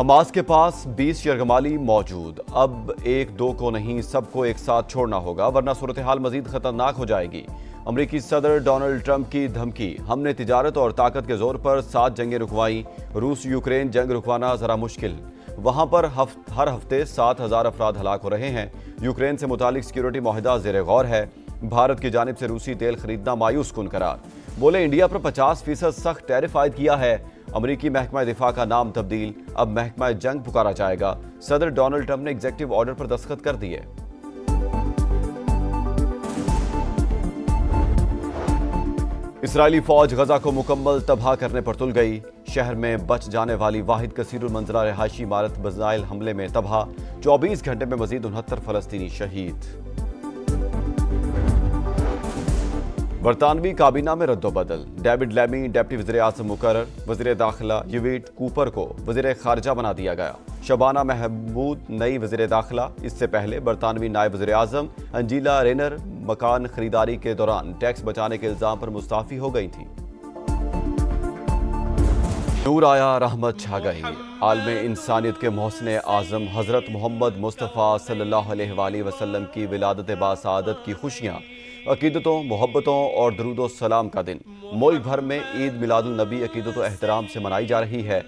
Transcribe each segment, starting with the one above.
Hamas के पास 20 यरगमाली मौजूद। अब एक दो को नहीं, सबको एक साथ छोड़ना होगा, वरना सूरत हाल मजीद खतरनाक हो जाएगी। अमरीकी सदर डोनाल्ड ट्रंप की धमकी। हमने तिजारत और ताकत के जोर पर 7 जंगें रुकवाई। रूस यूक्रेन जंग रुकवाना जरा मुश्किल। वहां पर हर हफ्ते 7,000 अफराद हलाक हो रहे हैं। यूक्रेन से मुतालिक सिक्योरिटी मुआहदा ज़ेर गौर है। भारत की जानिब से रूसी तेल खरीदना मायूस कुन करार। बोले इंडिया पर 50% सख्त टैरिफ आयद किया है। अमरीकी महकमा दिफा का नाम तब्दील, अब महकमा जंग पुकारा जाएगा। सदर डोनाल्ड ट्रंप ने एग्जीक्यूटिव ऑर्डर पर दस्तखत कर दिए। इसराइली फौज गजा को मुकम्मल तबाह करने पर तुल गई। शहर में बच जाने वाली वाहिद कसीरुल मंजिला रिहायशी इमारत मिसाइल हमले में तबाह। 24 घंटे में मजीद 69 फलस्तीनी शहीद। बरतानवी काबीना में रद्दोबदल। डेविड लैमी डिप्टी वज़ीर आज़म मुकर्रर। वज़ीर दाखिला यूवीट कूपर को वज़ीर खारजा बना दिया गया। शबाना महमूद नई वज़ीर दाखिला। इससे पहले बरतानवी नायब वज़ीर आज़म अंजीला रेनर मकान खरीदारी के दौरान टैक्स बचाने के इल्जाम पर मुस्ताफी हो गई थी। नूर आया, रहमत छा गई। आलम इंसानियत के मोहसिन आज़म हज़रत मोहम्मद मुस्तफ़ा सल्लल्लाहु अलैहि वसल्लम की विलादत बासआदत की खुशियाँ, अकीदतों, मोहब्बतों और दरूदो सलाम का दिन। मुल्क भर में ईद मिलादुल नबी अकीदत व एहतराम से मनाई जा रही है।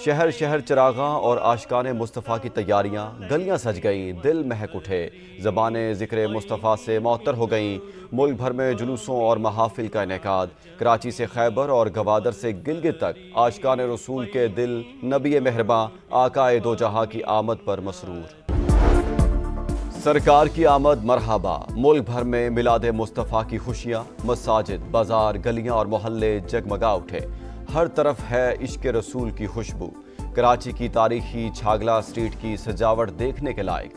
शहर शहर चिरागां और आशिकाने मुस्तफ़ा की तैयारियां, गलियां सज गईं, दिल महक उठे, ज़बानें ज़िक्र मुस्तफ़ा से मअत्तर हो गईं। मुल्क भर में जुलूसों और महाफिल का इनेकाद। कराची से खैबर और गवादर से गिलगित तक आशिकाने रसूल के दिल नबी मेहरबां आकाए दो जहां की आमद पर मसरूर। सरकार की आमद मरहबा। मुल्क भर में मिलाद मुस्तफ़ा की खुशियाँ। मसाजिद, बाजार, गलियाँ और मोहल्ले जगमगा उठे। हर तरफ है इश्क रसूल की खुशबू। कराची की तारीखी छागला स्ट्रीट की सजावट देखने के लायक।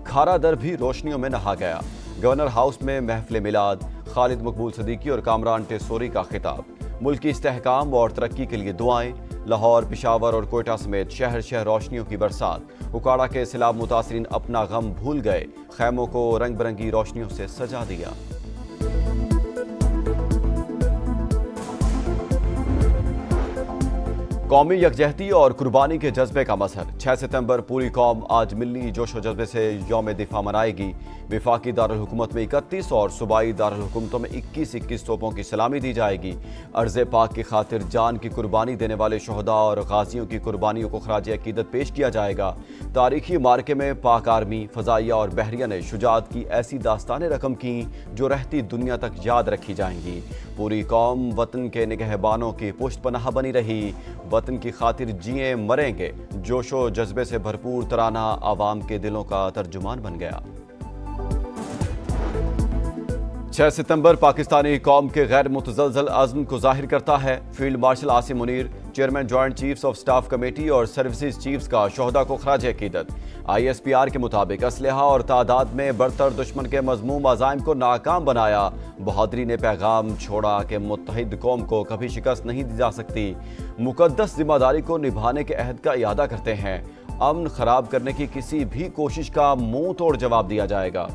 खारा दर भी रोशनियों में नहा गया। गवर्नर हाउस में महफिल मिलाद। खालिद मकबूल सदीकी और कामरान टेसोरी का खिताब। मुल्क की इस्तेहकाम और तरक्की के लिए दुआएं। लाहौर, पेशावर और कोयटा समेत शहर शहर रोशनियों की बरसात। उकाड़ा के सैलाब मुतासरीन अपना गम भूल गए। खैमों को रंग बिरंगी रोशनियों से सजा दिया। कौमी यकजहती और कुर्बानी के जज्बे का मजहर। 6 सितंबर पूरी कौम आज मिली जोशो जज्बे से यौम दिफा मनाएगी। विफाकी दारुल हुकूमत में 31 और सूबाई दारुल हुकूमतों में 21 तोपों की सलामी दी जाएगी। अर्ज़ पाक की खातिर जान की कुर्बानी देने वाले शहदा और गाजियों की कुर्बानियों को खराज अकीदत पेश किया जाएगा। तारीखी मार्के में पाक आर्मी, फ़ज़ाइया और बहरिया ने शुजाअत की ऐसी दास्तानें रकम की जो रहती दुनिया तक याद रखी जाएंगी। पूरी कौम वतन के निगहबानों की पुष्ट पनाह बनी रही। वतन की खातिर जिए मरेंगे। जोशो जज्बे से भरपूर तराना आवाम के दिलों का तर्जुमान बन गया। 6 सितंबर पाकिस्तानी कौम के गैर मुतज़लज़ल अज़्म को जाहिर करता है। Field marshal Asim Munir, chairman joint chiefs of staff committee और सर्विसेज चीफ्स का शोहदा को खराज अकीदत। ISPR के मुताबिक असलहा और तादाद में बढ़तर दुश्मन के मज़मूम अज़ाइम को नाकाम बनाया। बहादुरी ने पैगाम छोड़ा कि मुत्तहिद कौम को कभी शिकस्त नहीं दी जा सकती। मुकद्दस जिम्मेदारी को निभाने के अहद का इरादा करते हैं। अमन खराब करने की किसी भी कोशिश का मुंह तोड़ जवाब दिया जाएगा।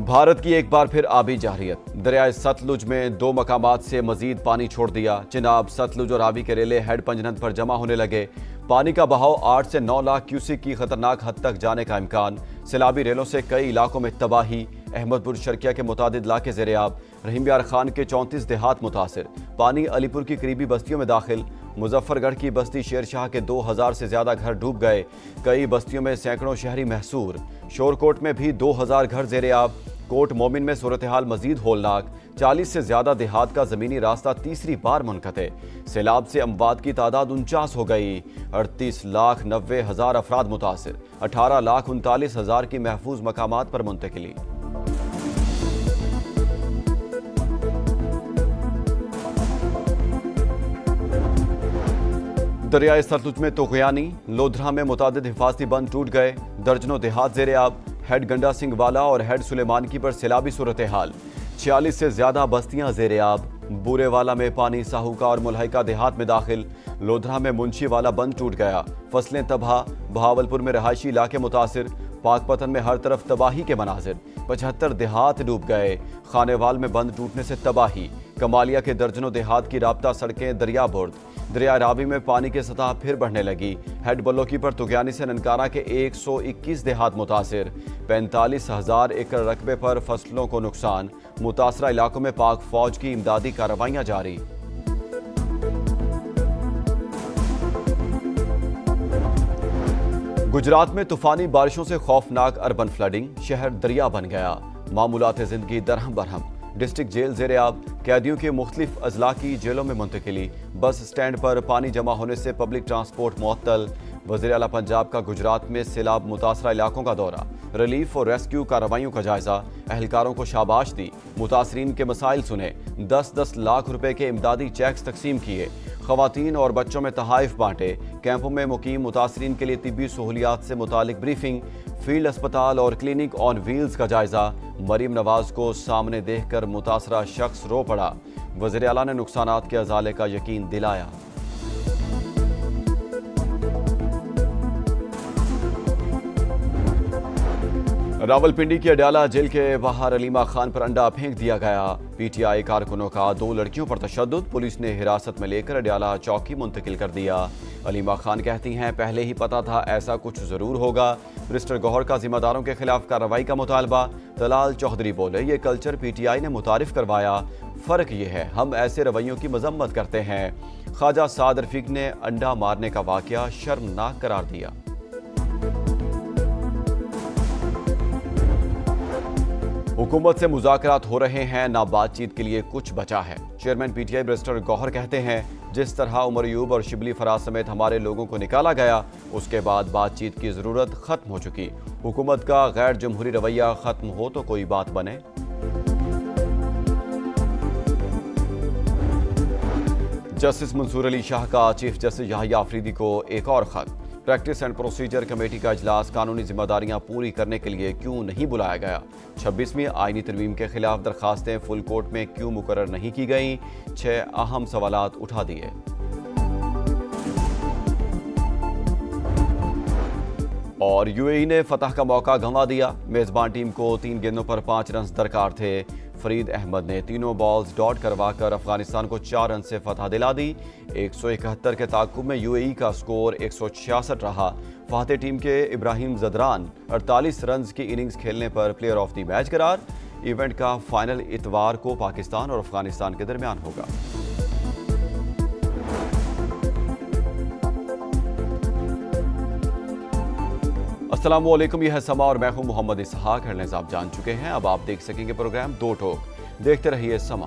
भारत की एक बार फिर आबी जारियत। दरियाए सतलुज में 2 मकामात से मजीद पानी छोड़ दिया। चिनाब, सतलुज और रावी के रेले हेड पंजनद पर जमा होने लगे। पानी का बहाव 8 से 9 लाख क्यूसिक की खतरनाक हद तक जाने का इम्कान। सैलाबी रेलों से कई इलाकों में तबाही। अहमदपुर शर्किया के मुतादिद इलाके ज़ेर-ए-आब। रहीम यार खान के 34 देहात मुतासिर। पानी अलीपुर की करीबी बस्तियों में दाखिल। मुजफ्फरगढ़ की बस्ती शेरशाह के 2000 से ज्यादा घर डूब गए। कई बस्तियों में सैकड़ों शहरी महसूर। शोरकोट में भी 2000 घर ज़ेर-ए-आब। कोट मोमिन में सूरत हाल मजीद होलनाक। 40 से ज्यादा देहात का जमीनी रास्ता तीसरी बार मुनक़ते। सैलाब से अमवात की तादाद 49 हो गई। 38,90,000 अफराद मुतासिर। 18,39,000 की महफूज मकामात पर मुंतकिली। दरियाए सतलुज में तुग़यानी। लोधरा में मुतादिद हिफाजती बंद टूट गए। दर्जनों देहात ज़ेर-ए-आब। हेड गंडा सिंह वाला और हेड सुलेमानकी पर सैलाबी सूरत हाल। 46 से ज्यादा बस्तियां ज़ेर-ए-आब। बूरेवाला में पानी साहूका और मुल्हिका देहात में दाखिल। लोधरा में मुंशी वाला बंद टूट गया। फसलें तबाह। बहावलपुर में रहायशी इलाके मुतासिर। पाकपतन में हर तरफ तबाही के मनाजिर। 75 देहात डूब गए। खानेवाल में बंद टूटने से तबाही। कमालिया के दर्जनों देहात की राब्ता सड़कें दरिया बुर्द। दरिया रावी में पानी की सतह फिर बढ़ने लगी। हेड बल्लोकी पर तुगयानी से ननकाना के 121 देहात मुतासिर। 45,000 एकड़ रकबे पर फसलों को नुकसान। मुतासरा इलाकों में पाक फौज की इमदादी कार्रवाइयां जारी। गुजरात में तूफानी बारिशों से खौफनाक अर्बन फ्लडिंग। शहर दरिया बन गया। मामूलात जिंदगी दरहम बरहम। डिस्ट्रिक्ट जेल ज़ेर-ए-आब। कैदियों के मुख्तलिफ अजला की जेलों में मुंतकिली। बस स्टैंड पर पानी जमा होने से पब्लिक ट्रांसपोर्ट मुअत्तल। वज़ीर आला पंजाब का गुजरात में सैलाब मुतासरा इलाकों का दौरा। रिलीफ और रेस्क्यू कार्रवाइयों का जायजा। अहलकारों को शाबाश दी। मुतासरीन के मसाइल सुने। 10-10 लाख रुपए के इमदादी चेक्स तकसीम किए। खवातीन और बच्चों में तहाइफ बांटे। कैंपों में मुकीम मुतासरीन के लिए तिब्बी सहूलियात से मुतालिक ब्रीफिंग। फील्ड अस्पताल और क्लिनिक ऑन व्हील्स का जायजा। मरीम नवाज को सामने देखकर मुतासरा शख्स रो पड़ा। वज़ीर आला ने नुकसानात के अजाले का यकीन दिलाया। रावलपिंडी की अडयाला जेल के बाहर अलीमा खान पर अंडा फेंक दिया गया। पीटीआई कारकुनों का 2 लड़कियों पर तशद्दुद। पुलिस ने हिरासत में लेकर अडयाला चौकी मुंतकिल कर दिया। अलीमा खान कहती हैं, पहले ही पता था ऐसा कुछ जरूर होगा। मिनिस्टर गौहर का जिम्मेदारों के खिलाफ कार्रवाई का मुतालबा। तलाल चौधरी बोले, ये कल्चर पीटीआई ने मुतारिफ करवाया। फर्क ये है, हम ऐसे रवैयों की मजम्मत करते हैं। ख्वाजा साद रफीक ने अंडा मारने का वाकया शर्मनाक करार दिया। हुकूमत से मुज़ाकरात हो रहे हैं, ना बातचीत के लिए कुछ बचा है। चेयरमैन पीटीआई मिनिस्टर गौहर कहते हैं, जिस तरह उमर अयूब और शिबली फराज समेत हमारे लोगों को निकाला गया, उसके बाद बातचीत की जरूरत खत्म हो चुकी। हुकूमत का गैर जमहूरी रवैया खत्म हो तो कोई बात बने। जस्टिस मंसूर अली शाह का चीफ जस्टिस याहिया अफरीदी को एक और खत। प्रैक्टिस एंड प्रोसीजर कमेटी का इजलास कानूनी जिम्मेदारियां पूरी करने के लिए क्यों नहीं बुलाया गया। 26वीं आईनी तरमीम के खिलाफ दरखास्तें फुल कोर्ट में क्यों मुकर्रर नहीं की गई। 6 अहम सवालात उठा दिए। और यूएई ने फतह का मौका गंवा दिया। मेजबान टीम को 3 गेंदों पर 5 रन दरकार थे। फरीद अहमद ने तीनों बॉल्स डॉट करवाकर अफगानिस्तान को 4 रन से फतह दिला दी। 171 के ताकुब में यूएई का स्कोर 166 रहा। फाते टीम के इब्राहिम जदरान 48 रन की इनिंग्स खेलने पर प्लेयर ऑफ द मैच करार। इवेंट का फाइनल इतवार को पाकिस्तान और अफगानिस्तान के दरमियान होगा। अस्सलामुअलैकुम, यह है समा और मैं हूं मोहम्मद इसहाक। हेडलाइंस आप जान चुके हैं, अब आप देख सकेंगे प्रोग्राम 2 टोक। देखते रहिए समा।